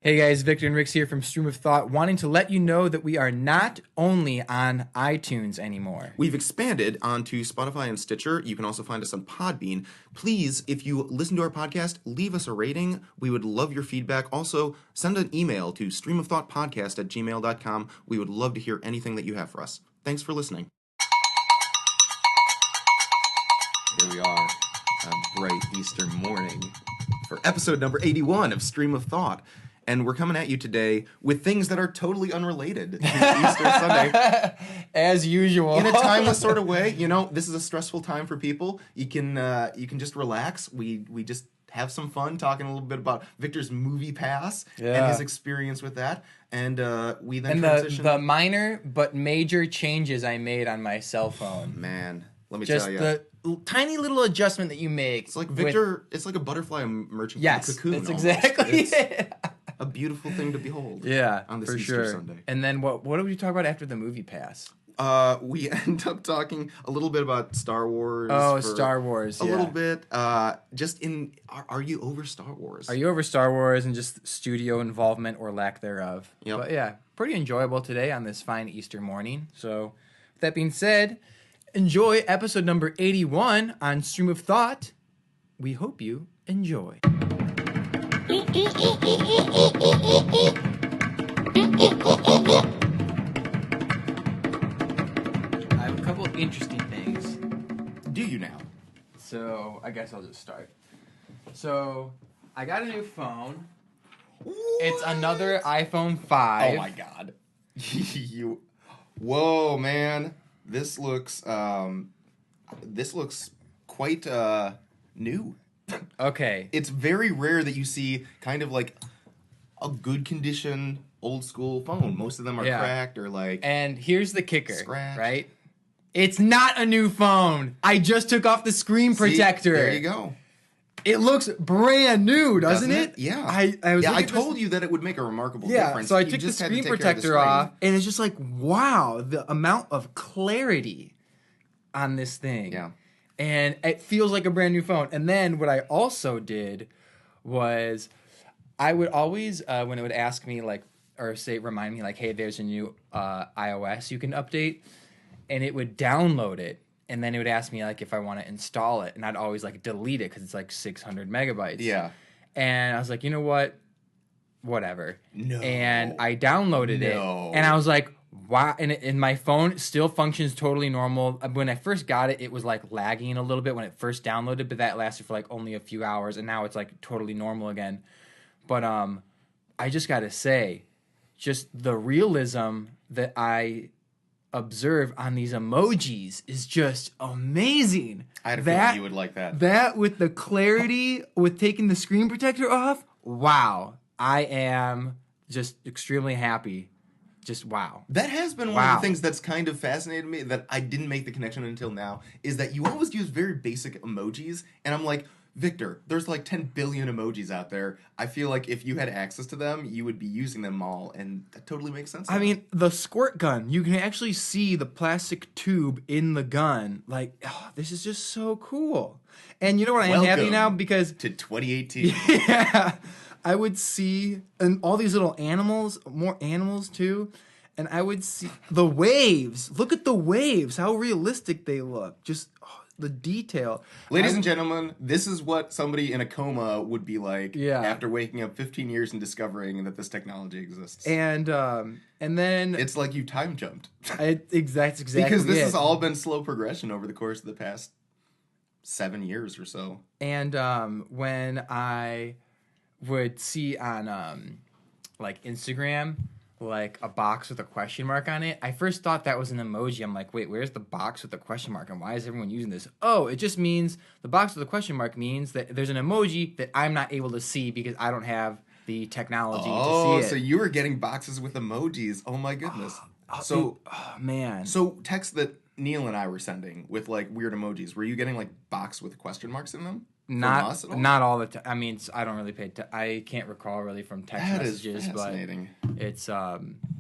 Hey guys, Victor and Rix here from Stream of Thought, wanting to let you know that we are not only on iTunes anymore. We've expanded onto Spotify and Stitcher. You can also find us on Podbean. Please, if you listen to our podcast, leave us a rating. We would love your feedback. Also, send an email to streamofthoughtpodcast@gmail.com. We would love to hear anything that you have for us. Thanks for listening. Here we are, a bright Easter morning for episode number 81 of Stream of Thought. And we're coming at you today with things that are totally unrelated to Easter Sunday. As usual. In a timeless sort of way. You know, this is a stressful time for people. You can just relax. We just have some fun talking a little bit about Victor's MoviePass and his experience with that. And we then transition. The minor but major changes I made on my cell phone. Man, let me just tell you. the tiny little adjustment that you make. It's like Victor, it's like a butterfly emerging from a cocoon. That's exactly it. A beautiful thing to behold. Yeah, on this for Easter sure. Sunday. And then what did we talk about after the MoviePass? We end up talking a little bit about Star Wars. Oh, Star Wars, a little bit. Are you over Star Wars? Are you over Star Wars and just studio involvement or lack thereof? Yep. But yeah, pretty enjoyable today on this fine Easter morning. So, with that being said, enjoy episode number 81 on Stream of Thought. We hope you enjoy. I have a couple of interesting things. Do you now? So, I guess I'll just start. So, I got a new phone. What? It's another iPhone 5. Oh my god. Whoa, man. This looks quite new. Okay. It's very rare that you see kind of like a good condition old school phone. Most of them are cracked or like And here's the kicker, scratched. right? It's not a new phone. I just took off the screen protector. There you go. It looks brand new, doesn't it? Yeah. I told you that it would make a remarkable difference. So I You took the just had to screen take care of the protector screen. off, and it's just like, wow, the amount of clarity on this thing. Yeah. And it feels like a brand new phone. And then what I also did was I would always, when it would ask me like, or say, remind me like, hey, there's a new iOS you can update, and it would download it. And then it would ask me like if I want to install it, and I'd always like delete it because it's like 600 megabytes. Yeah. And I was like, you know what? Whatever. No. And I downloaded it, and I was like, wow. And my phone still functions totally normal. When I first got it, it was like lagging a little bit when it first downloaded, but that lasted for like only a few hours, and now it's like totally normal again. But I just gotta say, just the realism that I observe on these emojis is just amazing. I had a feeling you would like that. That with the clarity, with taking the screen protector off, wow. I am just extremely happy. Just wow. That has been one of the things that's kind of fascinated me that I didn't make the connection until now, is that you always use very basic emojis, and I'm like, Victor, there's like 10 billion emojis out there. I feel like if you had access to them, you would be using them all, and that totally makes sense. I mean, the squirt gun, you can actually see the plastic tube in the gun. Like, oh, this is just so cool. And you know what, I am happy now because to 2018. Yeah. I would see and all these little animals, more animals too, and I would see the waves. Look at the waves, how realistic they look. Just the detail. Ladies and gentlemen, this is what somebody in a coma would be like after waking up 15 years and discovering that this technology exists. And then it's like you time jumped. That's exactly because this has all been slow progression over the course of the past 7 years or so. And when I would see on like Instagram like a box with a question mark on it, I first thought that was an emoji. I'm like, wait, where's the box with the question mark, and why is everyone using this? Oh, it just means the box with the question mark means that there's an emoji that I'm not able to see because I don't have the technology to see it. Oh, so you were getting boxes with emojis. Oh my goodness. Man. So texts that Neil and I were sending with like weird emojis, were you getting like box with question marks in them? Not all the time. I mean, I don't really I can't recall really from text messages, but it's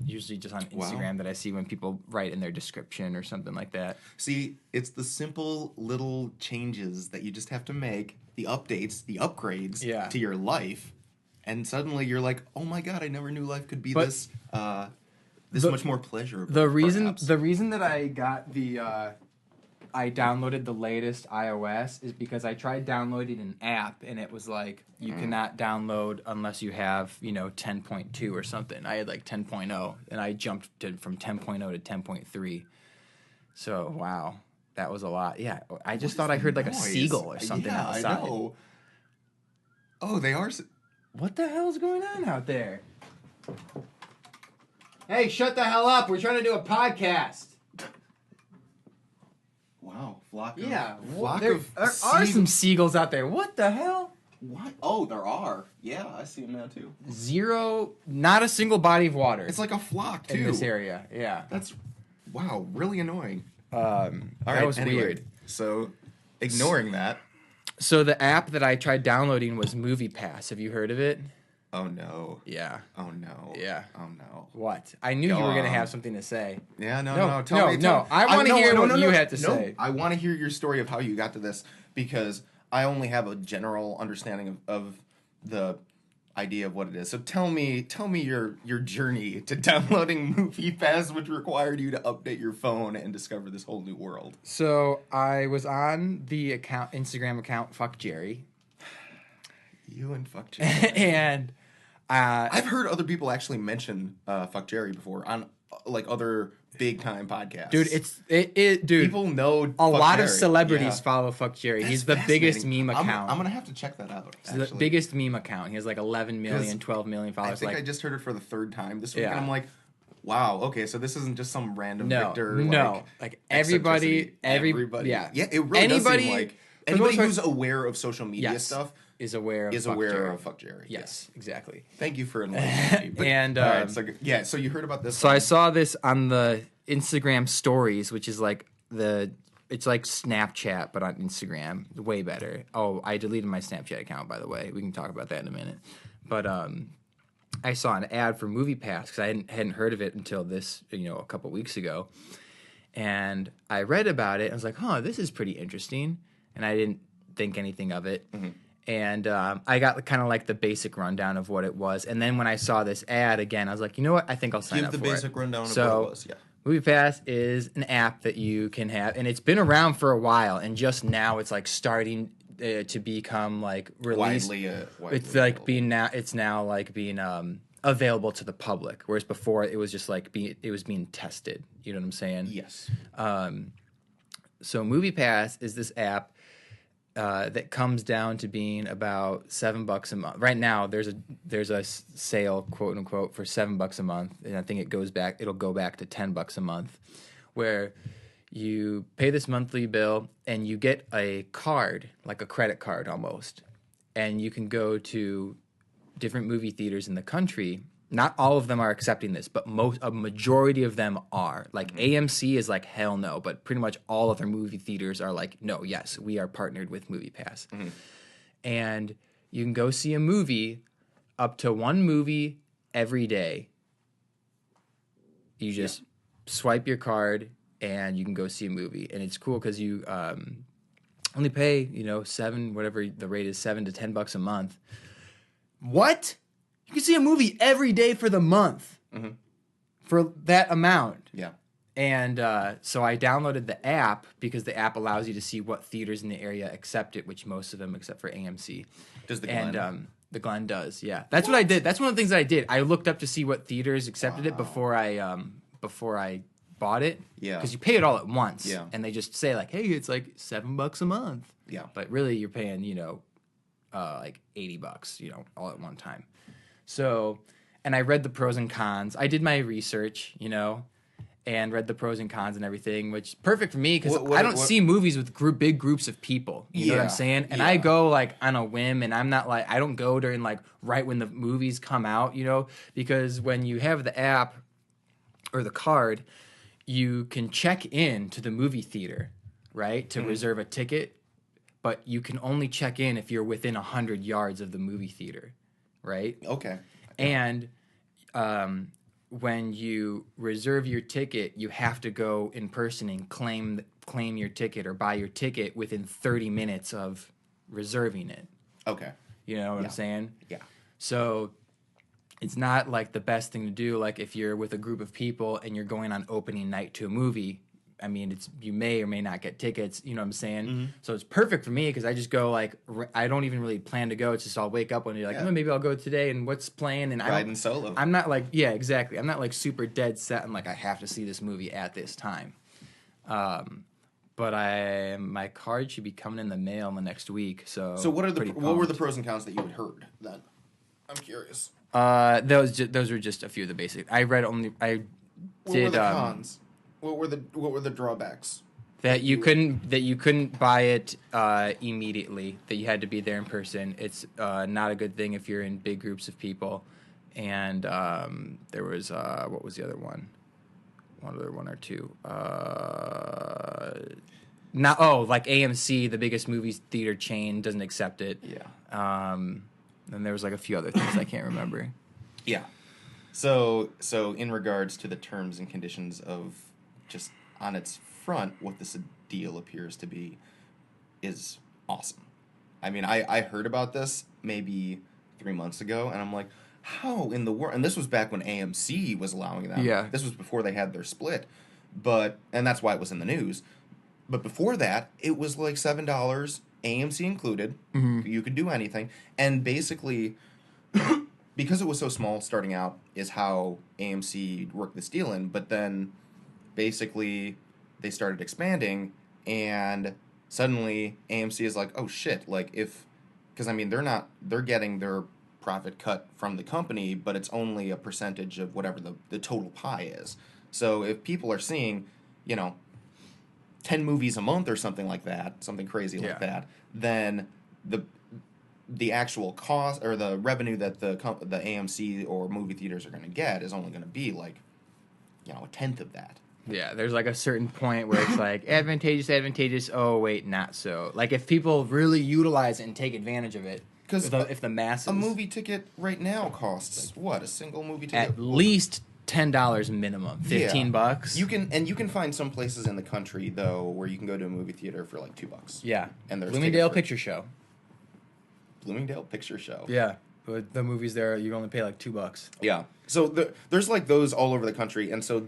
usually just on Instagram that I see when people write in their description or something like that. See, it's the simple little changes that you just have to make, the updates, the upgrades to your life And suddenly you're like, oh my god, I never knew life could be this much more pleasurable. The reason that I got I downloaded the latest iOS is because I tried downloading an app and it was like you cannot download unless you have 10.2 or something. I had like 10.0 and I jumped from 10.0 to 10.3. So wow, that was a lot. Yeah, I just thought I heard like a seagull or something outside. I know. Oh, they are. What the hell is going on out there? Hey, shut the hell up! We're trying to do a podcast. Wow, flock of... Yeah, there are some seagulls out there. What the hell? What? Oh, there are. Yeah, I see them now, too. Zero, not a single body of water. It's like a flock, too. In this area, yeah. That's, wow, really annoying. That was weird. So, ignoring that. So, the app that I tried downloading was MoviePass. Have you heard of it? Oh, no. Yeah. Oh, no. Yeah. Oh, no. What? I knew you were going to have something to say. Yeah, no. I want to hear what you had to say. I want to hear your story of how you got to this, because I only have a general understanding of the idea of what it is. So tell me your journey to downloading MoviePass, which required you to update your phone and discover this whole new world. So I was on the Instagram account Fuck Jerry. You and Fuck Jerry. And I've heard other people actually mention Fuck Jerry before on like other big time podcasts. Dude, dude. People know a lot of celebrities follow Fuck Jerry. He's the biggest meme account. I'm gonna have to check that out. He's the biggest meme account. He has like 11 million, 12 million followers. I think I just heard it for the third time this week, and I'm like, wow, okay, so this isn't just some random Victor. Like everybody, yeah, it really does seem like anybody who's aware of social media stuff is aware of Fuck Jerry. Yes, exactly. Thank you for enlightening me. And right, so you heard about this. So I saw this on the Instagram stories, which is like it's like Snapchat but on Instagram, way better. Oh, I deleted my Snapchat account, by the way. We can talk about that in a minute. But I saw an ad for MoviePass because I hadn't heard of it until this, a couple weeks ago. And I read about it. I was like, this is pretty interesting. And I didn't think anything of it. Mm-hmm. And I got kind of like the basic rundown of what it was. And then when I saw this ad again, I was like, you know what? I think I'll sign up for it. Give the basic rundown of what it was, yeah. MoviePass is an app that you can have, and it's been around for a while, and just now it's like starting to become like released. Widely it's like it's now like being available to the public, whereas before it was just like being tested. You know what I'm saying? Yes. So MoviePass is this app that comes down to being about $7 a month. Right now, there's a sale, quote unquote, for $7 a month, and I think it'll go back to $10 a month, where you pay this monthly bill and you get a card, like a credit card almost, and you can go to different movie theaters in the country. Not all of them are accepting this, but a majority of them are. Like AMC is like, hell no, but pretty much all other movie theaters are like, no, yes, we are partnered with MoviePass. Mm-hmm. And you can go see a movie, up to one movie every day. You just swipe your card and you can go see a movie. And it's cool because you only pay, whatever the rate is, $7 to $10 a month. What? You can see a movie every day for the month for that amount. Yeah. And so I downloaded the app because the app allows you to see what theaters in the area accept it, which most of them except for AMC. Does the Glen? And the Glen does, yeah. That's what I did. That's one of the things that I did. I looked up to see what theaters accepted it before I bought it. Yeah. Because you pay it all at once. Yeah. And they just say like, hey, it's like $7 a month. Yeah. But really you're paying, like $80, all at one time. So, and I read the pros and cons. I did my research, and read the pros and cons and everything, which perfect for me because I don't see movies with big groups of people. You know what I'm saying? And I go like on a whim, and I'm not like, I don't go during like right when the movies come out, because when you have the app or the card, you can check in to the movie theater, right, to reserve a ticket, but you can only check in if you're within 100 yards of the movie theater. Right? Okay. And when you reserve your ticket, you have to go in person and claim your ticket or buy your ticket within 30 minutes of reserving it. Okay. You know what I'm saying? Yeah. So it's not like the best thing to do. Like if you're with a group of people and you're going on opening night to a movie, I mean, you may or may not get tickets. You know what I'm saying? Mm-hmm. So it's perfect for me because I just go like I don't even really plan to go. It's just I'll wake up one day like, Yeah. oh, maybe I'll go today and what's playing and Riding solo. I'm not like exactly. I'm not like super dead set and like I have to see this movie at this time. But my card should be coming in the mail in the next week. So what were the pros and cons that you had heard then? I'm curious. Those were just a few of the basic. What were the cons? What were the drawbacks? That you couldn't buy it immediately. That you had to be there in person. It's not a good thing if you're in big groups of people. And there was what was the other one? One or two. Like AMC, the biggest movie theater chain, doesn't accept it. Yeah. And there was like a few other things I can't remember. Yeah. So in regards to the terms and conditions of just on its front, what this deal appears to be is awesome. I mean, I heard about this maybe 3 months ago, and I'm like, how in the world? And this was back when AMC was allowing them. Yeah. This was before they had their split. And that's why it was in the news. But before that, it was like $7, AMC included. Mm-hmm. You could do anything. And basically, because it was so small starting out, is how AMC worked this deal in. But then, basically, they started expanding, and suddenly AMC is like, oh shit, like because I mean, they're getting their profit cut from the company, but it's only a percentage of whatever the total pie is. So if people are seeing, 10 movies a month or something like that, something crazy like that, then the actual cost or the revenue that the AMC or movie theaters are going to get is only going to be like, a tenth of that. Yeah, there's like a certain point where it's like advantageous. Oh wait, not so. Like if people really utilize it and take advantage of it, because if the masses, a movie ticket right now costs a single movie ticket at least $10 minimum, $15. You can find some places in the country though where you can go to a movie theater for like $2. Yeah, and there's Bloomingdale Picture Show. Bloomingdale Picture Show. Yeah, but the movies there you only pay like $2. Yeah, so there's like those all over the country, and so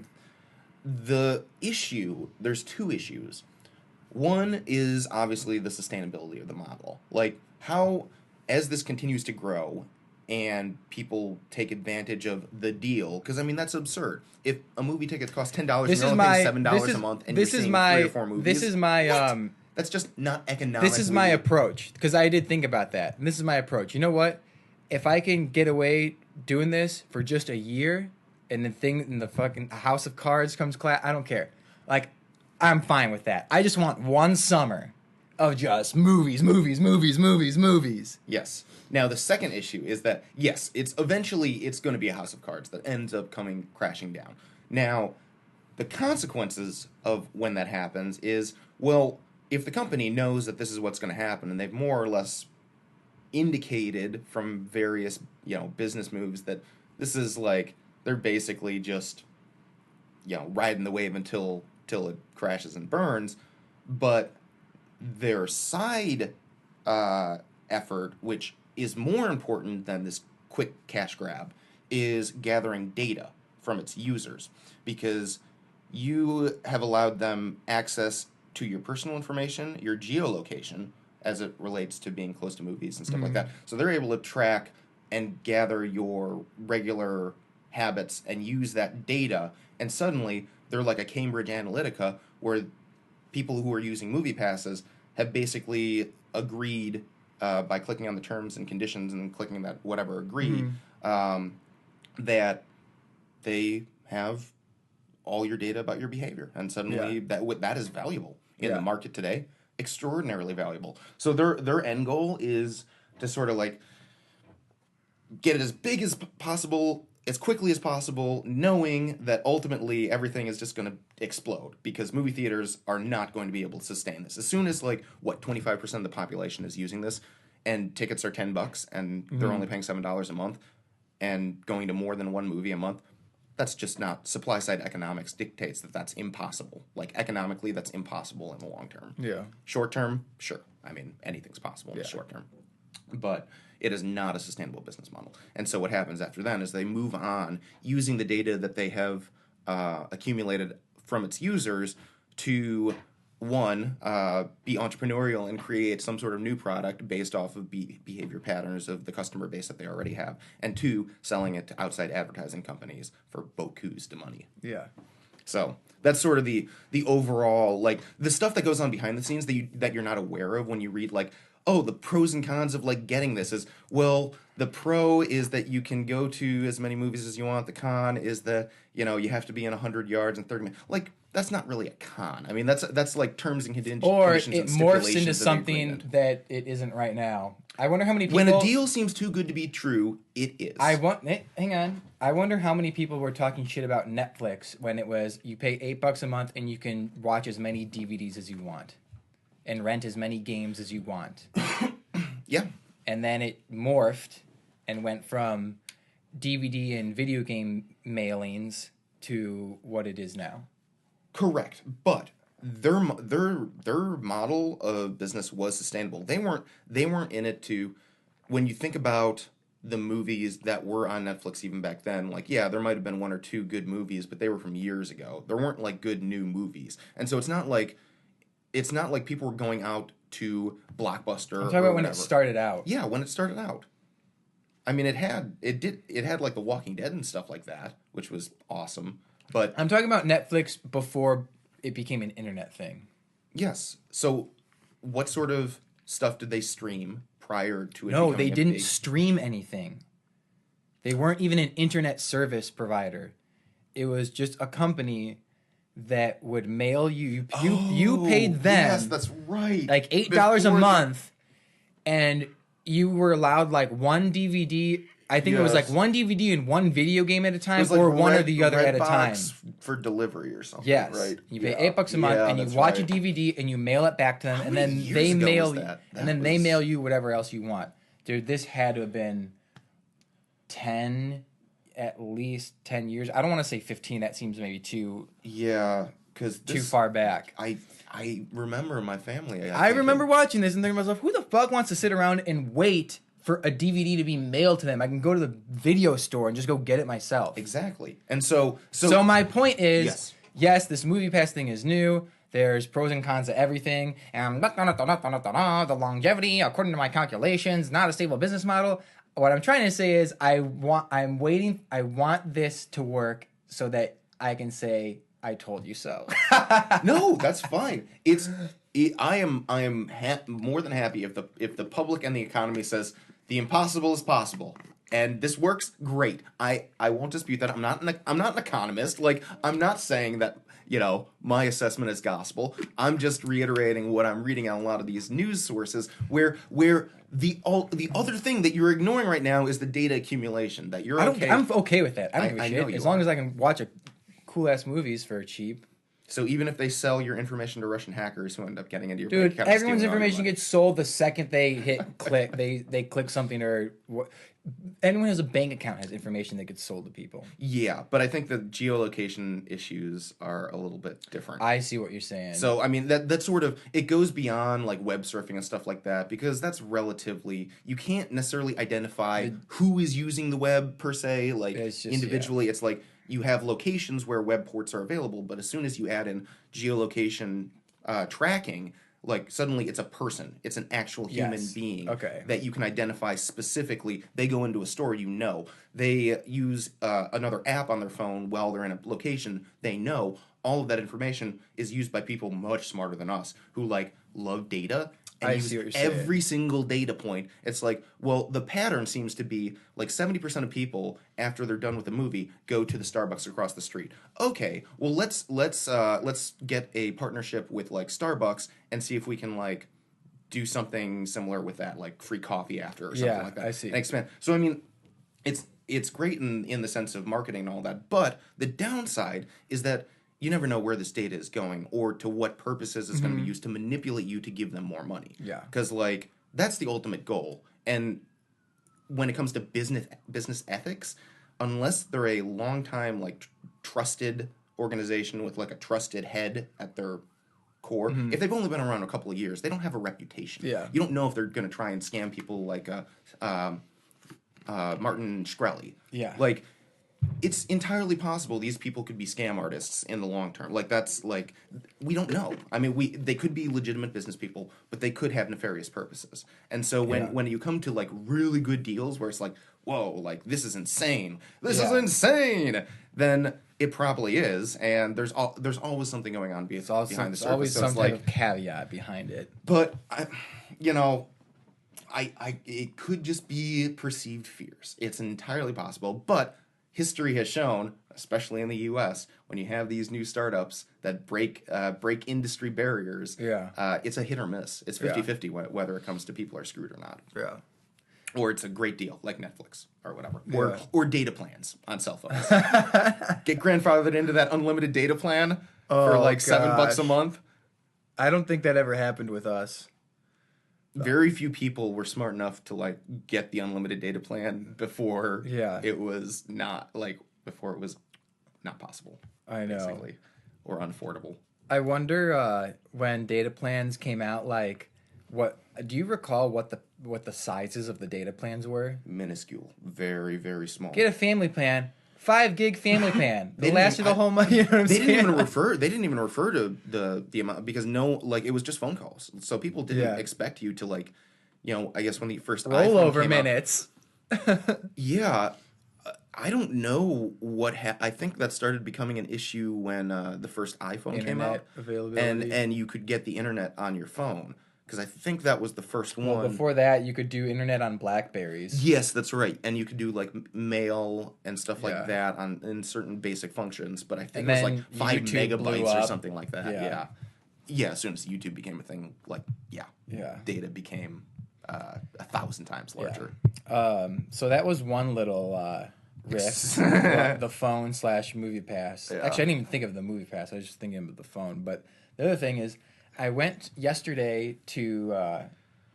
there's two issues. One is obviously the sustainability of the model, like how as this continues to grow and people take advantage of the deal, because I mean that's absurd. If a movie ticket costs $10 and you're only paying $7 a month, and you're seeing 3 or 4 movies, this is my that's just not economic. This is my approach, because I did think about that, and this is my approach. You know what? If I can get away doing this for just a year, and the fucking House of Cards comes I don't care. Like, I'm fine with that. I just want one summer of just movies. Yes. Now, the second issue is that, yes, it's going to be a House of Cards that ends up coming crashing down. Now, the consequences of when that happens is, well, if the company knows that this is what's going to happen, and they've more or less indicated from various, business moves that this is like, they're basically just, riding the wave until it crashes and burns, but their side effort, which is more important than this quick cash grab, is gathering data from its users, because you have allowed them access to your personal information, your geolocation, as it relates to being close to movies and stuff like that. So they're able to track and gather your regular habits and use that data, and suddenly they're like a Cambridge Analytica, where people who are using MoviePasses have basically agreed by clicking on the terms and conditions and clicking that whatever agree, that they have all your data about your behavior, and suddenly that is valuable in the market today, extraordinarily valuable. So their end goal is to sort of like get it as big as possible, as quickly as possible, knowing that ultimately everything is just going to explode, because movie theaters are not going to be able to sustain this. As soon as 25% of the population is using this, and tickets are $10, and they're only paying $7 a month, and going to more than one movie a month, that's just not, supply side economics dictates that that's impossible. Like, economically, that's impossible in the long term. Yeah. Short term, sure. I mean, anything's possible in the short term. But it is not a sustainable business model. And so what happens after then is they move on using the data that they have accumulated from its users to one, be entrepreneurial and create some sort of new product based off of behavior patterns of the customer base that they already have, and two, selling it to outside advertising companies for beaucoup de money. Yeah. So that's sort of the overall, like, the stuff that goes on behind the scenes that you're not aware of when you read, like, oh, the pros and cons of, like, getting this is, well, the pro is that you can go to as many movies as you want. The con is that, you have to be in 100 yards in 30 minutes. Like, that's not really a con. I mean, that's like terms and conditions or and it stipulations morphs into of the something agreement. that it isn't right now. I wonder how many people... When a deal seems too good to be true, it is. Hang on. I wonder how many people were talking shit about Netflix when it was, you pay $8 a month and you can watch as many DVDs as you want and rent as many games as you want. Yeah. And then it morphed and went from DVD and video game mailings to what it is now. Correct, but their model of business was sustainable. They weren't in it to. When you think about the movies that were on Netflix even back then, like, yeah, there might have been one or two good movies, but they were from years ago. There weren't like good new movies, and so it's not like people were going out to Blockbuster. I'm talking about when it started out. Yeah, when it started out. I mean, it had like The Walking Dead and stuff like that, which was awesome. But I'm talking about Netflix before it became an internet thing. Yes. So what sort of stuff did they stream prior to it? No, they didn't stream anything. They weren't even an internet service provider. It was just a company that would mail you. You paid them. Yes, that's right. Like $8 a month, and you were allowed like one DVD. I think it was like one DVD and one video game at a time, like or one or the other at a time. For delivery or something. Yes. Right. You pay $8 a month and you watch a DVD and you mail it back to them, and then they mail they mail you whatever else you want. Dude, this had to have been at least 10 years. I don't want to say 15. That seems maybe too too far back. I remember my family. I remember watching this and thinking to myself, who the fuck wants to sit around and wait for a DVD to be mailed to them? I can go to the video store and just go get it myself. Exactly. And so my point is, yes, this MoviePass thing is new. There's pros and cons to everything. And the longevity, according to my calculations, not a stable business model. What I'm trying to say is I want this to work so that I can say, I told you so. No, that's fine. I am more than happy if the public and the economy says the impossible is possible, and this works. Great. I won't dispute that. I'm not an economist. Like, I'm not saying that my assessment is gospel. I'm just reiterating what I'm reading on a lot of these news sources, where the other thing that you're ignoring right now is the data accumulation. That you're okay. I'm okay with that. I don't give a shit as long as I can watch cool ass movies for cheap. So even if they sell your information to Russian hackers who end up getting into your bank account, everyone's information gets sold the second they hit click. They click something or what. Anyone who has a bank account has information that gets sold to people. Yeah, but I think the geolocation issues are a little bit different. I see what you're saying. So I mean that sort of, it goes beyond like web surfing and stuff like that, because that's relatively, you can't necessarily identify who is using the web per se. Like individually, it's like you have locations where web ports are available, but as soon as you add in geolocation tracking, like suddenly it's a person. It's an actual human being that you can identify specifically. They go into a store, They use another app on their phone while they're in a location. They know all of that information is used by people much smarter than us who like love data. And I see what you're saying. Every single data point. It's like, well, the pattern seems to be like 70% of people after they're done with the movie go to the Starbucks across the street. Okay, well let's get a partnership with like Starbucks and see if we can like do something similar with that, like free coffee after or something like that. I see. And expand. So I mean, it's great in the sense of marketing and all that, but the downside is that you never know where this data is going or to what purposes it's going to be used to manipulate you to give them more money. Yeah. Because, like, that's the ultimate goal. And when it comes to business ethics, unless they're a long-time, like, trusted organization with, like, a trusted head at their core, if they've only been around a couple of years, they don't have a reputation. Yeah. You don't know if they're going to try and scam people like Martin Shkreli. Yeah. Like, it's entirely possible these people could be scam artists in the long term. Like, that's like, we don't know. I mean, they could be legitimate business people, but they could have nefarious purposes. And so when you come to like really good deals where it's like, whoa, like this is insane. This is insane. Then it probably is, and there's always something going on behind the surface. There's always so some like, type of caveat behind it. But it could just be perceived fears. It's entirely possible, but history has shown, especially in the U.S., when you have these new startups that break industry barriers, it's a hit or miss. It's 50-50 whether it comes to people are screwed or not. Yeah. Or it's a great deal, like Netflix or whatever. Or data plans on cell phones. Get grandfathered into that unlimited data plan for like $7 a month. I don't think that ever happened with us. Very few people were smart enough to like get the unlimited data plan before it was not possible. I know. Basically, or unaffordable. I wonder when data plans came out, like what do you recall what the sizes of the data plans were? Minuscule. Very, very small. Get a family plan. 5 gig family plan. They lasted the whole month. You know what I'm saying? They didn't even refer to the amount because it was just phone calls. So people didn't expect you to like, I guess when the first rollover came minutes. Yeah, I don't know what I think that started becoming an issue when the first iPhone came out, availability, and you could get the internet on your phone. Because I think that was the first one. Well, before that, you could do internet on Blackberries. Yes, that's right. And you could do like mail and stuff like that in certain basic functions. But I think it was like 5 megabytes or something like that. Yeah. As soon as YouTube became a thing, data became 1,000 times larger. So that was one little riff. The phone / MoviePass. Yeah. Actually, I didn't even think of the MoviePass. I was just thinking of the phone. But the other thing is, I went yesterday to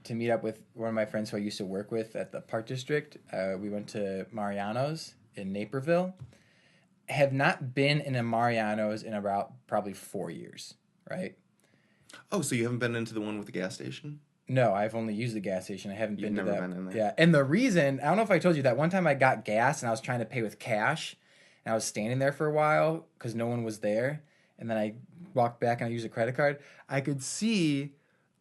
meet up with one of my friends who I used to work with at the Park District. We went to Marianas in Naperville. Have not been in a Marianas in about probably 4 years, right? Oh, so you haven't been into the one with the gas station? No, I've only used the gas station. I haven't been to that. Been in there. Yeah, and the reason, I don't know if I told you that one time I got gas and I was trying to pay with cash, and I was standing there for a while because no one was there, and then I walked back and I used a credit card. I could see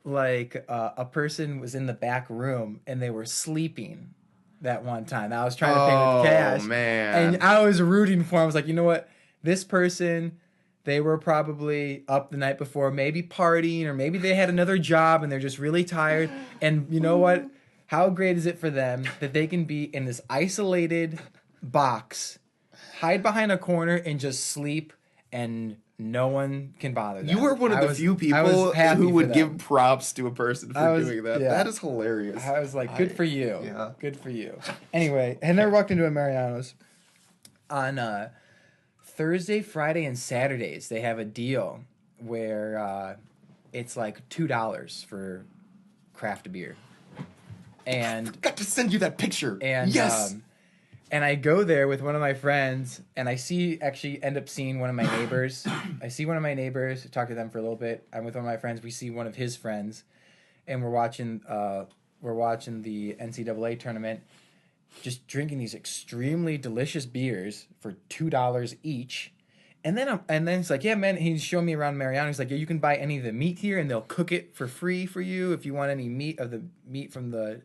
like a person was in the back room and they were sleeping that one time. I was trying to pay with cash. Oh, man. And I was rooting for him. I was like, you know what? This person, they were probably up the night before, maybe partying, or maybe they had another job and they're just really tired. And you know what? How great is it for them that they can be in this isolated box, hide behind a corner, and just sleep, and no one can bother them. You were one of the few people who would give props to a person for doing that. Yeah. That is hilarious. I was like, good for you. Yeah. Good for you. Anyway, I never walked into a Marianas. On Thursday, Friday, and Saturdays, they have a deal where it's like $2 for craft beer. And I forgot to send you that picture. And yes. And I go there with one of my friends, and end up seeing one of my neighbors. I see one of my neighbors, talk to them for a little bit. I'm with one of my friends. We see one of his friends, and we're watching the NCAA tournament, just drinking these extremely delicious beers for $2 each. And then it's like, yeah, man. He's showing me around Mariana. He's like, yeah, you can buy any of the meat here, and they'll cook it for free for you if you want any meat from the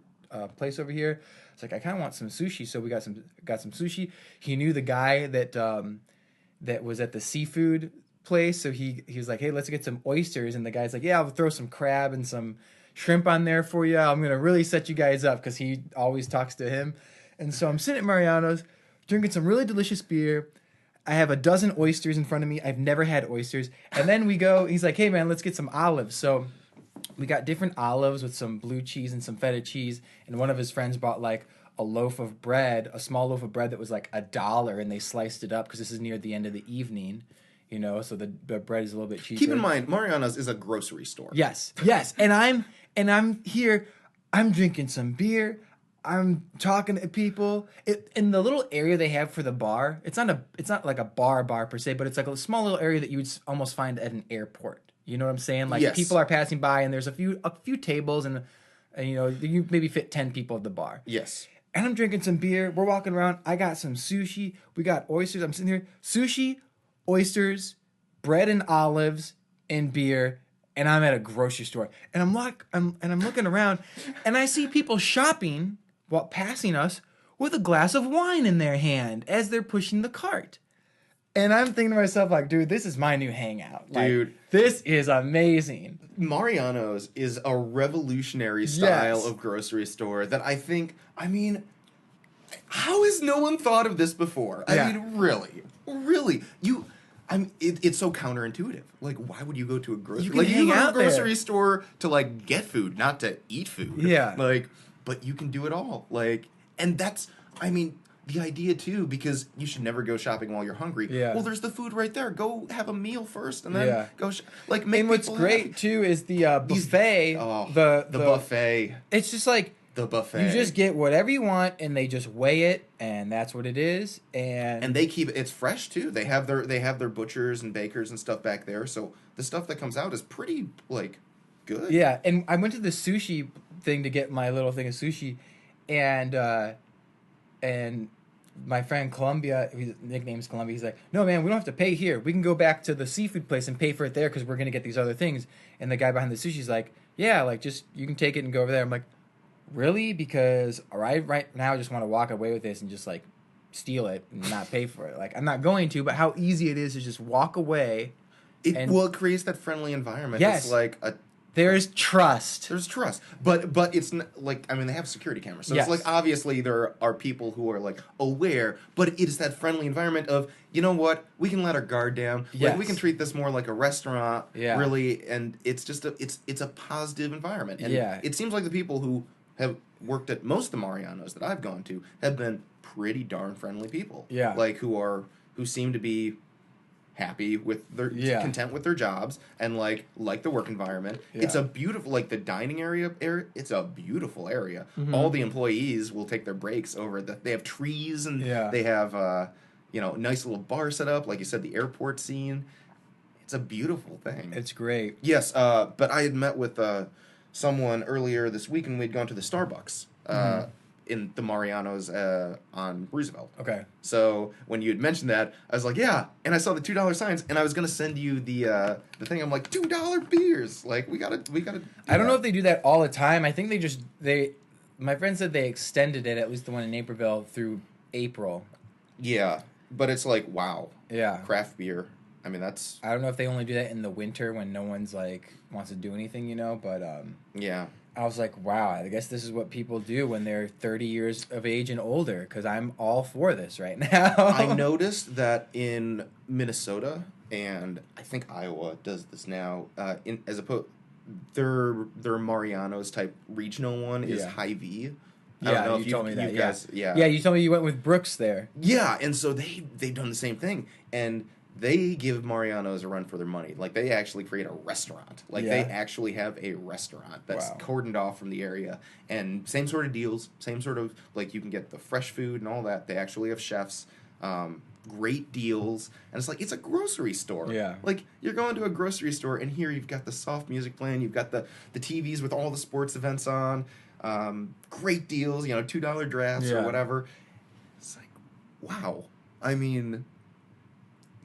place over here. It's like, I kind of want some sushi, so we got some sushi. He knew the guy that was at the seafood place, so he was like, hey, let's get some oysters. And the guy's like, yeah, I'll throw some crab and some shrimp on there for you. I'm gonna really set you guys up, because he always talks to him. And so I'm sitting at Mariano's drinking some really delicious beer. I have a dozen oysters in front of me. I've never had oysters. And then we go, he's like, hey man, let's get some olives. So we got different olives with some blue cheese and some feta cheese, and one of his friends bought like a loaf of bread, a small loaf of bread that was like $1, and they sliced it up because this is near the end of the evening, so the bread is a little bit cheaper. Keep in mind, Mariana's is a grocery store. Yes, and I'm here, I'm drinking some beer, I'm talking to people. In the little area they have for the bar, it's not like a bar per se, but it's like a small little area that you would almost find at an airport. You know what I'm saying? Like Yes. people are passing by and there's a few tables and you know, you maybe fit 10 people at the bar. Yes. And I'm drinking some beer. We're walking around. I got some sushi. We got oysters. I'm sitting here. Sushi, oysters, bread and olives, and beer. And I'm at a grocery store. And I'm looking around, and I see people shopping while passing us with a glass of wine in their hand as they're pushing the cart. And I'm thinking to myself, like, dude, this is my new hangout. Dude. Like, this is amazing. Mariano's is a revolutionary style of grocery store that I think, I mean, how has no one thought of this before? I mean, really, it's so counterintuitive. Like, why would you go to a grocery? You go to a grocery store to like get food, not to eat food. Yeah. Like, but you can do it all. Like, and that's, I mean, the idea too, because you should never go shopping while you're hungry. Yeah. Well, there's the food right there. Go have a meal first, and then go like make. And what's great too is the buffet. The buffet. It's just like the buffet. You just get whatever you want, and they just weigh it, and that's what it is. And they keep it's fresh too. They have their butchers and bakers and stuff back there, so the stuff that comes out is pretty like good. Yeah, and I went to the sushi thing to get my little thing of sushi, and my friend Columbia, his nickname's Columbia, he's like, no, man, we don't have to pay here. We can go back to the seafood place and pay for it there because we're going to get these other things. And the guy behind the sushi's like, yeah, like, just, you can take it and go over there. I'm like, really? Because right now I just want to walk away with this and just, like, steal it and not pay for it. Like, I'm not going to, but how easy it is to just walk away. It creates that friendly environment. Yes. It's like There's trust. There's trust. But it's not, like, I mean, they have security cameras. So yes. It's like, obviously, there are people who are, like, aware, but it is that friendly environment of, you know what, we can let our guard down. Yes. Like, we can treat this more like a restaurant, really, and it's just it's a positive environment. And it seems like the people who have worked at most of the Marianos that I've gone to have been pretty darn friendly people. Yeah. Like, who seem to be happy with their content with their jobs and like the work environment. It's a beautiful, like, the dining area, it's a beautiful area. Mm-hmm. All the employees will take their breaks over they have trees and they have nice little bar set up, like you said, the airport scene. It's a beautiful thing. It's great. Yes, but I had met with someone earlier this week and we'd gone to the Starbucks in the Marianos on Roosevelt. Okay. So when you had mentioned that, I was like, yeah, and I saw the $2 signs, and I was gonna send you the thing. I'm like, $2 beers. Like, we gotta. I don't know if they do that all the time. I think my friend said they extended it, at least the one in Naperville, through April. Yeah, but it's like, wow. Yeah. Craft beer. I mean, that's. I don't know if they only do that in the winter when no one's like wants to do anything, but yeah. I was like, wow, I guess this is what people do when they're 30 years of age and older, because I'm all for this right now. I noticed that in Minnesota, and I think Iowa does this now, their Marianos type regional one is Hy-Vee. I don't know if you told me that. You guys, yeah, you told me you went with Brooks there. Yeah, and so they've done the same thing, and they give Marianos a run for their money. Like, they actually create a restaurant. Like, they actually have a restaurant that's cordoned off from the area. And same sort of deals, same sort of, like, you can get the fresh food and all that. They actually have chefs, great deals. And it's like, it's a grocery store. Yeah. Like, you're going to a grocery store, and here you've got the soft music playing. You've got the TVs with all the sports events on. Great deals, $2 drafts or whatever. It's like, wow. I mean...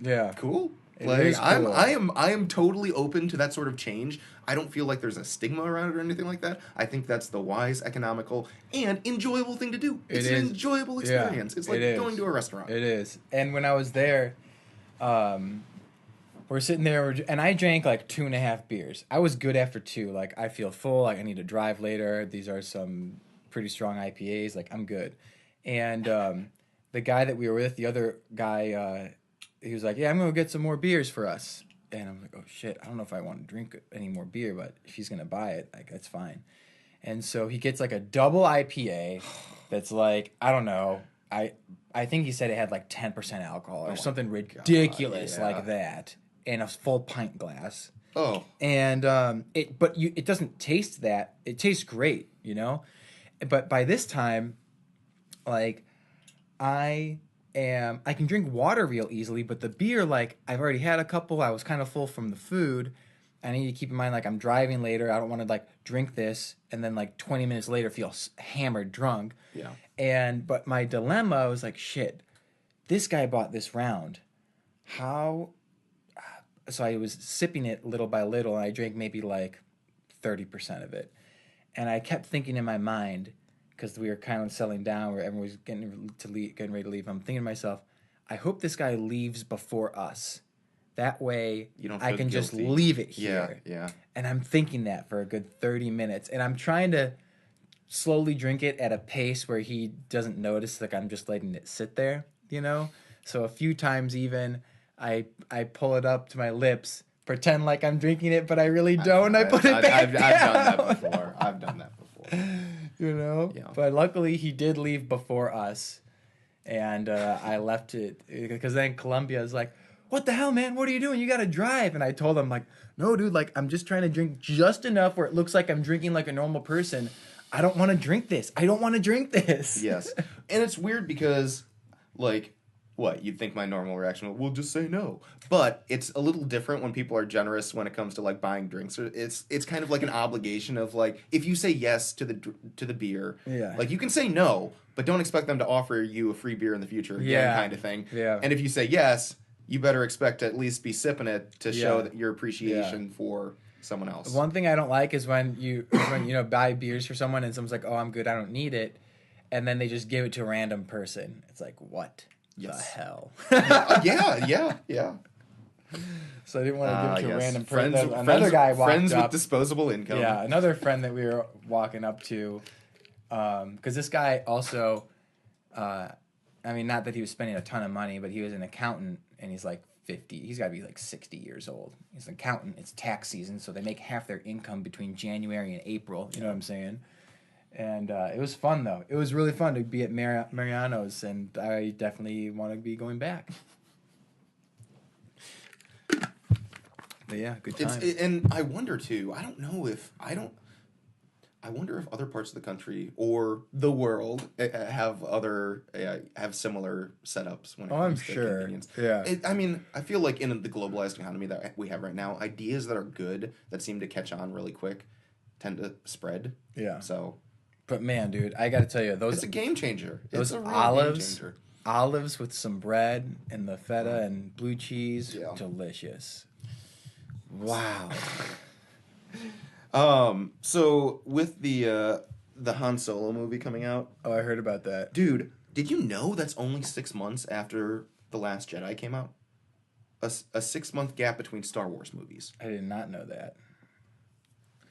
Yeah. Cool. Cool. I am totally open to that sort of change. I don't feel like there's a stigma around it or anything like that. I think that's the wise, economical, and enjoyable thing to do. It's an enjoyable experience. It's like going to a restaurant. It is. And when I was there, we're sitting there, and I drank like 2.5 beers. I was good after 2. Like, I feel full. Like, I need to drive later. These are some pretty strong IPAs. Like, I'm good. And the guy that we were with, the other guy, he was like, yeah, I'm going to get some more beers for us. And I'm like, oh, shit, I don't know if I want to drink any more beer, but if he's going to buy it, like, that's fine. And so he gets, like, a double IPA that's, like, I don't know. I think he said it had, like, 10% alcohol or something ridiculous like that in a full pint glass. Oh. And it doesn't taste that. It tastes great, But by this time, like, I can drink water real easily, but the beer, like, I've already had a couple. I was kind of full from the food, I need to keep in mind, like, I'm driving later. I don't want to, like, drink this and then, like, 20 minutes later feel hammered drunk. Yeah. But my dilemma was like, shit, this guy bought this round. How? So I was sipping it little by little, and I drank maybe like 30% of it. And I kept thinking in my mind, because we were kind of settling down, where everyone was getting ready to leave. I'm thinking to myself, I hope this guy leaves before us. That way, You don't I feel can just guilty. leave it here. Yeah. And I'm thinking that for a good 30 minutes. And I'm trying to slowly drink it at a pace where he doesn't notice, like I'm just letting it sit there, you know? So a few times even, I pull it up to my lips, pretend like I'm drinking it, but I really don't. I put it back down. I've done that before. I've done that before. You know? Yeah. But luckily, he did leave before us. And I left it, because then Columbia is like, what the hell, man? What are you doing? You got to drive. And I told him, like, no, dude, like, I'm just trying to drink just enough where it looks like I'm drinking like a normal person. I don't want to drink this. I don't want to drink this. Yes. And it's weird because, like, what? You'd think my normal reaction would, well, just say no. But it's a little different when people are generous when it comes to, like, buying drinks. It's kind of like an obligation of, like, if you say yes to the beer, Yeah. like, you can say no, but don't expect them to offer you a free beer in the future again, kind of thing. Yeah. And if you say yes, you better expect to at least be sipping it to show that your appreciation for someone else. One thing I don't like is when you buy beers for someone and someone's like, oh, I'm good, I don't need it. And then they just give it to a random person. It's like, what the hell? Yeah. So I didn't want to give it to a random person. Friends, Another guy walked friends up. with disposable income. Yeah, another friend that we were walking up to, because this guy also, I mean, not that he was spending a ton of money, but he was an accountant, and he's like 50. He's got to be like 60 years old. He's an accountant. It's tax season, so they make half their income between January and April. You know what I'm saying? And it was fun, though. It was really fun to be at Marianas, and I definitely want to be going back. But yeah, good time. And I wonder too. I wonder if other parts of the country or the world have similar setups when it comes to convenience. Yeah. I mean, I feel like in the globalized economy that we have right now, ideas that are good that seem to catch on really quick tend to spread. Yeah. So. But man, dude, I got to tell you, It's a game changer. Those it's a real olives, game changer. olives with some bread and the feta and blue cheese, delicious. Wow. So with the Han Solo movie coming out, Oh, I heard about that. dude, did you know that's only 6 months after The Last Jedi came out? A 6-month gap between Star Wars movies. I did not know that.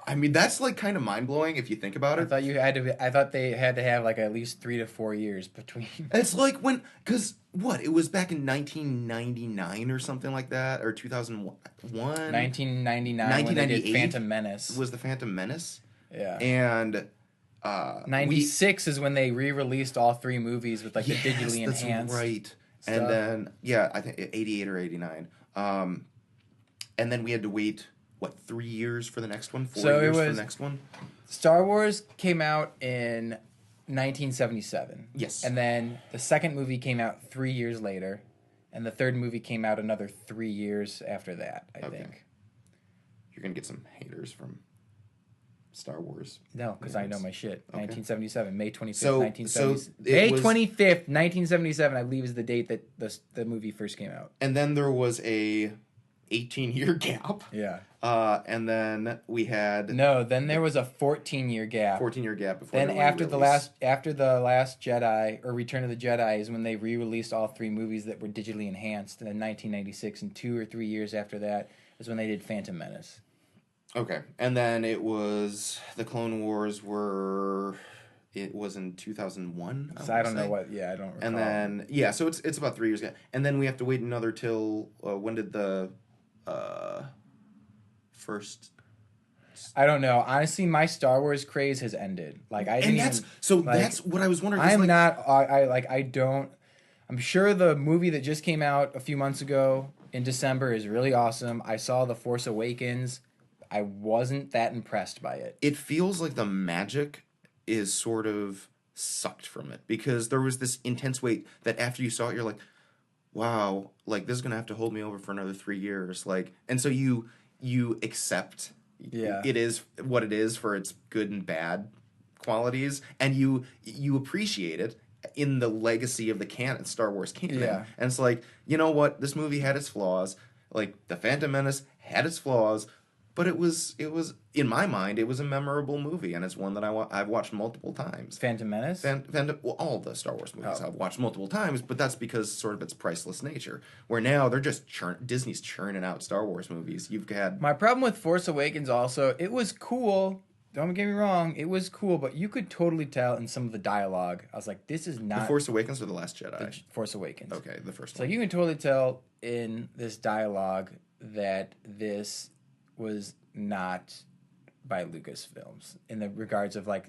I mean, that's like kind of mind blowing if you think about it. I thought they had to have like at least 3 to 4 years between. It's like because it was back in 1999 or something like that, or 2001. 1999 when they did Phantom Menace. Was the Phantom Menace? Yeah. And 96 is when they re-released all 3 movies with like the digitally that's enhanced. Right. Stuff. And then I think 88 or 89. And then we had to wait 3 years for the next one? 4 years for the next one? Star Wars came out in 1977. Yes. And then the second movie came out 3 years later, and the third movie came out another 3 years after that, I think. You're going to get some haters from Star Wars. No, because I know my shit. Okay. 1977, May 25th, so 1977. May 25th, 1977, I believe, is the date that the movie first came out. And then there was a 18-year gap. Yeah. And then we had... No, then there was a 14-year gap. 14-year gap before then after the Last Jedi, or Return of the Jedi, is when they re-released all 3 movies that were digitally enhanced in 1996, and 2 or 3 years after that is when they did Phantom Menace. Okay. And then it was... The Clone Wars were... It was in 2001. So I don't know what... Yeah, I don't recall. And then... so it's about 3 years ago. And then we have to wait another till... when did the... first... I don't know. Honestly, my Star Wars craze has ended. Like I didn't. That's what I was wondering. I don't. I'm sure the movie that just came out a few months ago in December is really awesome. I saw The Force Awakens. I wasn't that impressed by it. It feels like the magic is sort of sucked from it because there was this intense wait that after you saw it, you're like, wow, like this is gonna have to hold me over for another 3 years. Like, and so you you accept it is what it is for its good and bad qualities, and you appreciate it in the legacy of the Star Wars canon. Yeah. And it's like, you know what? This movie had its flaws. Like, The Phantom Menace had its flaws, but it was in my mind, it was a memorable movie, and it's one that I've watched multiple times. Phantom Menace? Well, all the Star Wars movies I've watched multiple times, but that's because sort of its priceless nature. Where now they're just Disney's churning out Star Wars movies. You've had My problem with Force Awakens also, it was cool. Don't get me wrong, it was cool, but you could totally tell in some of the dialogue. I was like, this is not The Force Awakens or The Last Jedi? The Force Awakens. Okay, the first So one. you can totally tell in this dialogue that this was not by Lucasfilms in the regards of like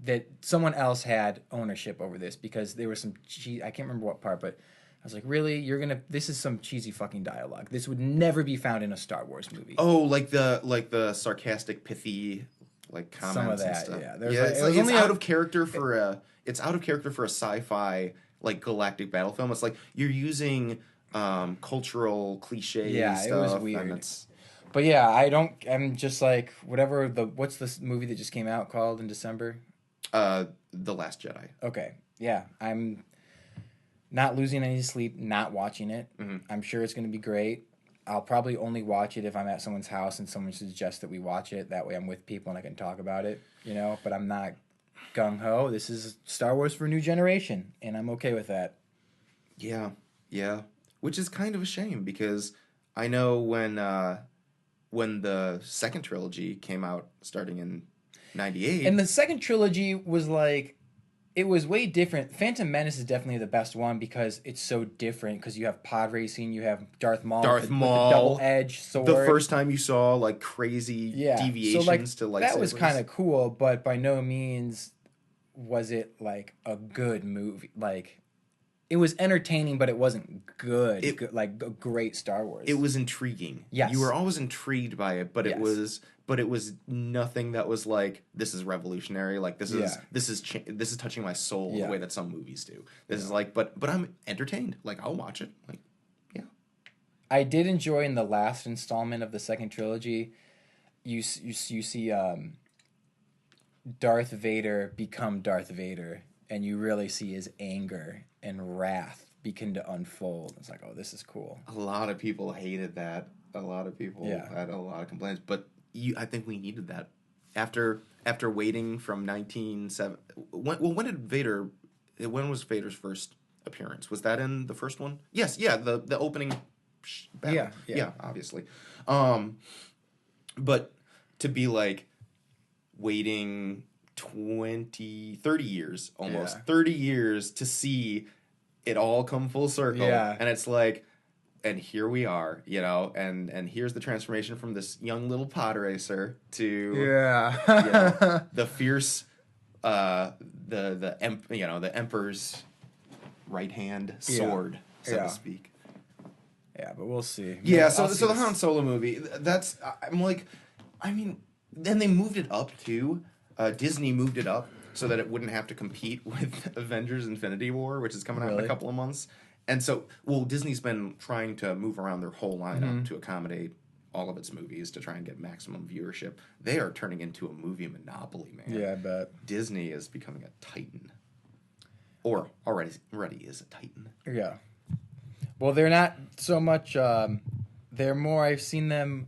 that someone else had ownership over this, because there was some I can't remember what part, but I was like, really? This is some cheesy fucking dialogue. This would never be found in a Star Wars movie. Oh, like the sarcastic, pithy, like, comments Some of that, and stuff. yeah. It's out of character for a sci-fi, like, galactic battle film. It's like you're using cultural cliche stuff. It was weird. And it's, but yeah, I'm just like, what's this movie that just came out called in December? The Last Jedi. Okay. Yeah, I'm not losing any sleep, not watching it. Mm-hmm. I'm sure it's going to be great. I'll probably only watch it if I'm at someone's house and someone suggests that we watch it. That way I'm with people and I can talk about it, but I'm not gung-ho. This is Star Wars for a new generation, and I'm okay with that. Yeah. Which is kind of a shame, because I know when the second trilogy came out starting in 98. And the second trilogy was like, it was way different. Phantom Menace is definitely the best one because it's so different, because you have pod racing, you have Darth Maul with the double-edged sword. The first time you saw, like, crazy deviations to lightsabers. That was kind of cool, but by no means was it like a good movie. Like, it was entertaining, but it wasn't good. Like a great Star Wars. It was intriguing. Yes. You were always intrigued by it, but it was nothing that was like, this is revolutionary. Like, this is touching my soul the way that some movies do. This is like, but I'm entertained. Like, I'll watch it. Like, yeah. I did enjoy in the last installment of the second trilogy, you see Darth Vader become Darth Vader, and you really see his anger and wrath begin to unfold. It's like, oh, this is cool. A lot of people hated that. A lot of people had a lot of complaints, but I think we needed that after waiting from 1970. When was Vader's first appearance? Was that in the first one? Yes, the opening battle. Yeah, obviously. But to be like waiting 30 years almost, 30 years to see it all come full circle. Yeah. And it's like, and here we are, and here's the transformation from this young little pod racer to the fierce, the Emperor's right hand sword, so to speak. Yeah, but we'll see. Yeah, so the Han Solo movie, then they moved it up too. Disney moved it up so that it wouldn't have to compete with Avengers Infinity War, which is coming out in a couple of months. And so, Disney's been trying to move around their whole lineup to accommodate all of its movies to try and get maximum viewership. They are turning into a movie monopoly, man. Yeah, I bet. Disney is becoming a titan. Or already is a titan. Yeah. Well, they're not so much, they're more, I've seen them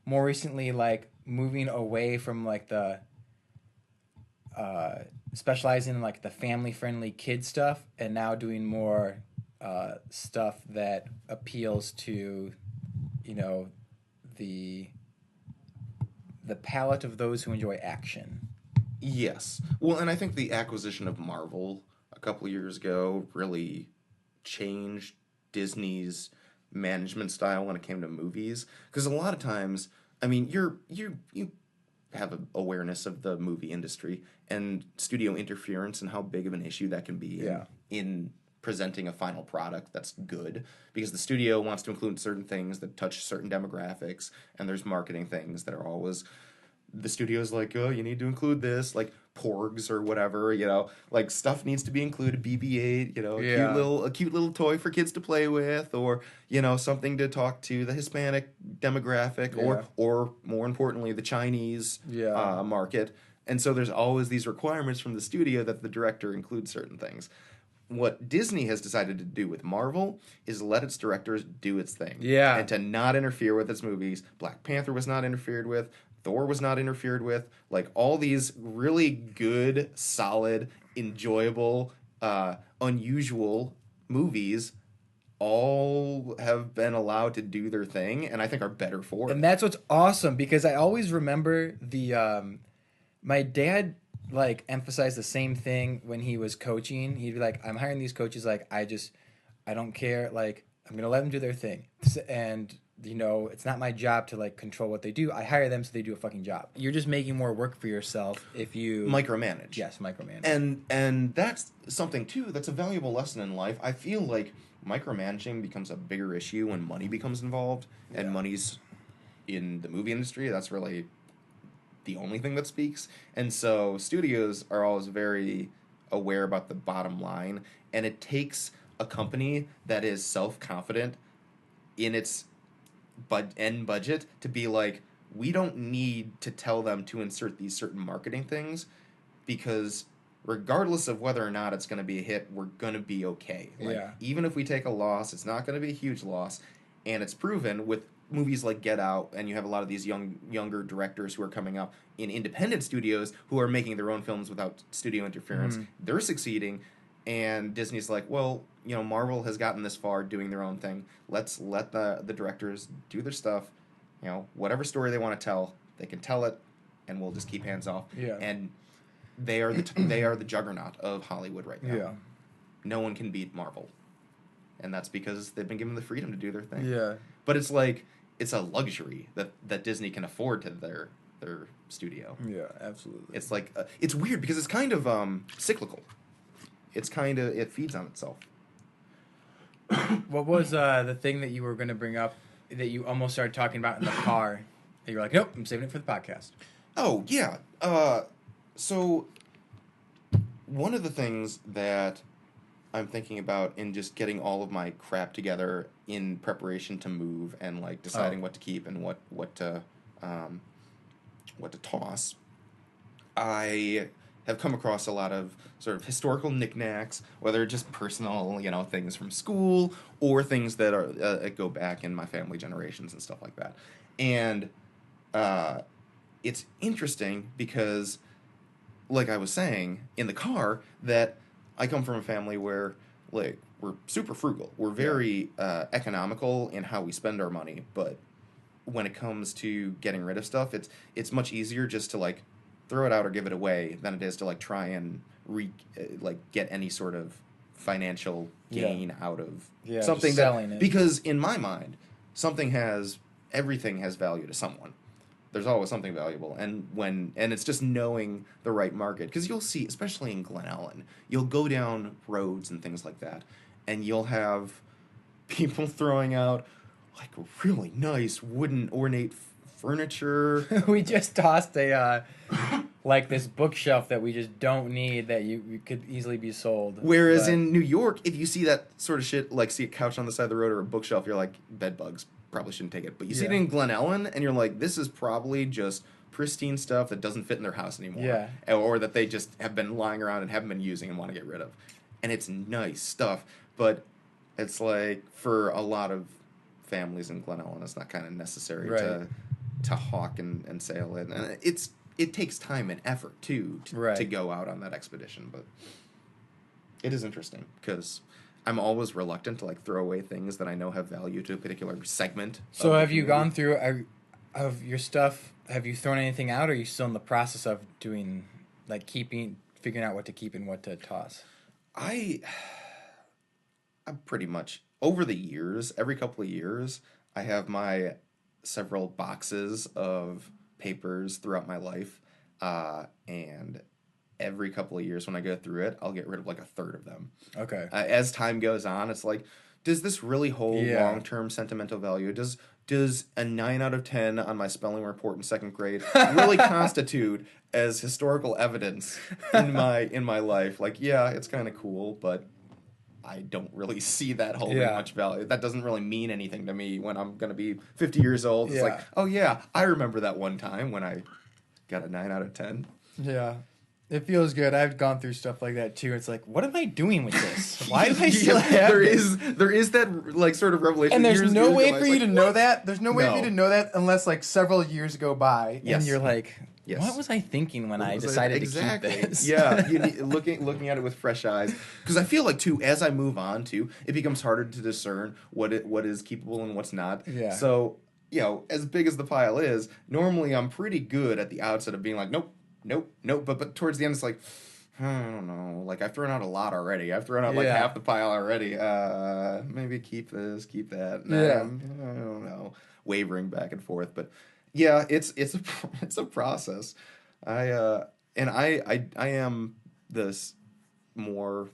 more recently, like, moving away from, like, the, specializing in, like, the family-friendly kid stuff, and now doing more stuff that appeals to, the palate of those who enjoy action. Yes. Well, and I think the acquisition of Marvel a couple of years ago really changed Disney's management style when it came to movies. Because a lot of times, you have an awareness of the movie industry and studio interference and how big of an issue that can be in presenting a final product that's good, because the studio wants to include certain things that touch certain demographics, and there's marketing things that are always the studio's like, oh, you need to include this, like porgs or whatever, you know, like stuff needs to be included, BB-8, you know, Yeah. a cute little toy for kids to play with, or you know, something to talk to the Hispanic demographic, Yeah. or more importantly, the Chinese Yeah. market. And so there's always these requirements from the studio that the director includes certain things. What Disney has decided to do with Marvel is let its directors do its thing. Yeah. And to not interfere with its movies. Black Panther was not interfered with. Thor was not interfered with. Like, all these really good, solid, enjoyable, unusual movies all have been allowed to do their thing, and I think are better for And it. that's what's awesome, because I always remember my dad like emphasized the same thing when he was coaching. He'd be like, I'm hiring these coaches, like I don't care, like I'm gonna let them do their thing. And you know, it's not my job to like control what they do. I hire them so they do a fucking job. You're just making more work for yourself if you Micromanage. Yes, micromanage. And that's something too, that's a valuable lesson in life. I feel like micromanaging becomes a bigger issue when money becomes involved, and money's in the movie industry. That's really the only thing that speaks. And so studios are always very aware about the bottom line, and it takes a company that is self-confident in its end budget to be like, we don't need to tell them to insert these certain marketing things, because regardless of whether or not it's going to be a hit, we're going to be okay. Like, even if we take a loss, it's not going to be a huge loss. And it's proven with movies like Get Out, and you have a lot of these younger directors who are coming up in independent studios who are making their own films without studio interference. They're succeeding, and Disney's like, well, you know, Marvel has gotten this far doing their own thing. Let's let the directors do their stuff. You know, whatever story they want to tell, they can tell it, and we'll just keep hands off. And they are the juggernaut of Hollywood right now. No one can beat Marvel, and that's because they've been given the freedom to do their thing. But it's like, it's a luxury that Disney can afford to their studio. Absolutely. It's like it's weird because it's kind of cyclical. It feeds on itself. What was the thing that you were going to bring up that you almost started talking about in the car? And you were like, nope, I'm saving it for the podcast. Oh, yeah. So one of the things that I'm thinking about in just getting all of my crap together in preparation to move, and like deciding what to keep and what to toss, I have come across a lot of sort of historical knickknacks, whether just personal, you know, things from school, or things that are go back in my family generations and stuff like that. And it's interesting because, like I was saying in the car, that I come from a family where, like, we're super frugal. We're very economical in how we spend our money, but when it comes to getting rid of stuff, it's much easier just to like throw it out or give it away than it is to like try and get any sort of financial gain out of something selling it. Because in my mind, everything has value to someone. There's always something valuable, and it's just knowing the right market, because you'll see, especially in Glen Ellen, you'll go down roads and things like that, and you'll have people throwing out like really nice wooden ornate furniture. We just tossed a like this bookshelf that we just don't need, that you could easily be sold. Whereas in New York, if you see that sort of shit, like see a couch on the side of the road or a bookshelf, you're like, bed bugs, probably shouldn't take it. But you see it in Glen Ellen, and you're like, this is probably just pristine stuff that doesn't fit in their house anymore. Or that they just have been lying around and haven't been using and want to get rid of. And it's nice stuff, but it's like, for a lot of families in Glen Ellen, it's not kind of necessary to hawk and sell it. And it takes time and effort too to go out on that expedition. But it is interesting because I'm always reluctant to like throw away things that I know have value to a particular segment. So have you gone through of your stuff? Have you thrown anything out, or are you still in the process of doing, like, figuring out what to keep and what to toss? I'm pretty much, over the years, every couple of years, I have my several boxes of papers throughout my life, and every couple of years when I go through it, I'll get rid of like a third of them. Okay. As time goes on, it's like, does this really hold long-term sentimental value? Does a 9 out of 10 on my spelling report in 2nd grade really constitute as historical evidence in my life? Like, yeah, it's kind of cool, but I don't really see that holding much value. That doesn't really mean anything to me when I'm going to be 50 years old. It's like, oh yeah, I remember that one time when I got a 9 out of 10. Yeah. It feels good. I've gone through stuff like that too. It's like, what am I doing with this? Why do I still have there is that like sort of revelation. And there's no way for you to know that. There's no way for you to know that unless like several years go by and you're like, what was I thinking when I decided to keep this? Yeah, looking at it with fresh eyes. Because I feel like too, as I move on too, it becomes harder to discern what is keepable and what's not. Yeah. So, as big as the pile is, normally I'm pretty good at the outset of being like, nope. But towards the end, it's like, I don't know. Like, I've thrown out a lot already. I've thrown out like half the pile already. Maybe keep this, keep that. I don't know. Wavering back and forth, but yeah, it's a process. I am this more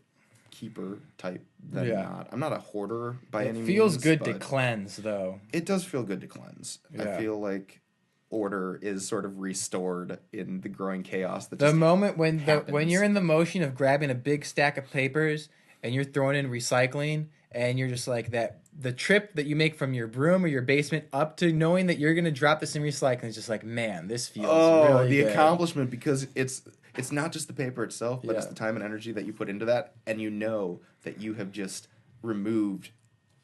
keeper type than not. I'm not a hoarder by any means. It feels good to cleanse, though. It does feel good to cleanse. I feel like order is sort of restored in the growing chaos that the moment when you're in the motion of grabbing a big stack of papers and you're throwing in recycling and you're just like the trip that you make from your room or your basement up to knowing that you're going to drop this in recycling is just like, man, this feels really good. Accomplishment, because it's not just the paper itself, but it's the time and energy that you put into that, and you know that you have just removed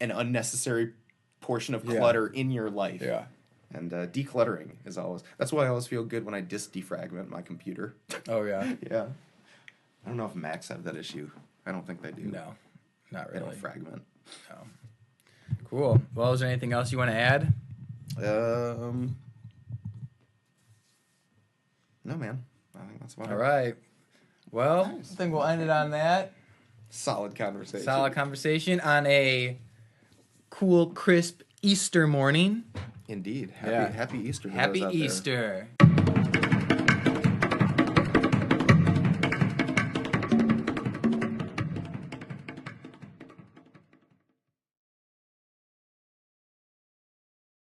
an unnecessary portion of clutter in your life. Yeah. And decluttering is always... That's why I always feel good when I defragment my computer. Oh, yeah? Yeah. I don't know if Macs have that issue. I don't think they do. No, not really. They don't fragment. No. Cool. Well, is there anything else you want to add? No, man. I think that's about All right. Well, I think we'll end it on that. Solid conversation. Solid conversation on a cool, crisp Easter morning. Indeed. Happy Easter. Happy Easter.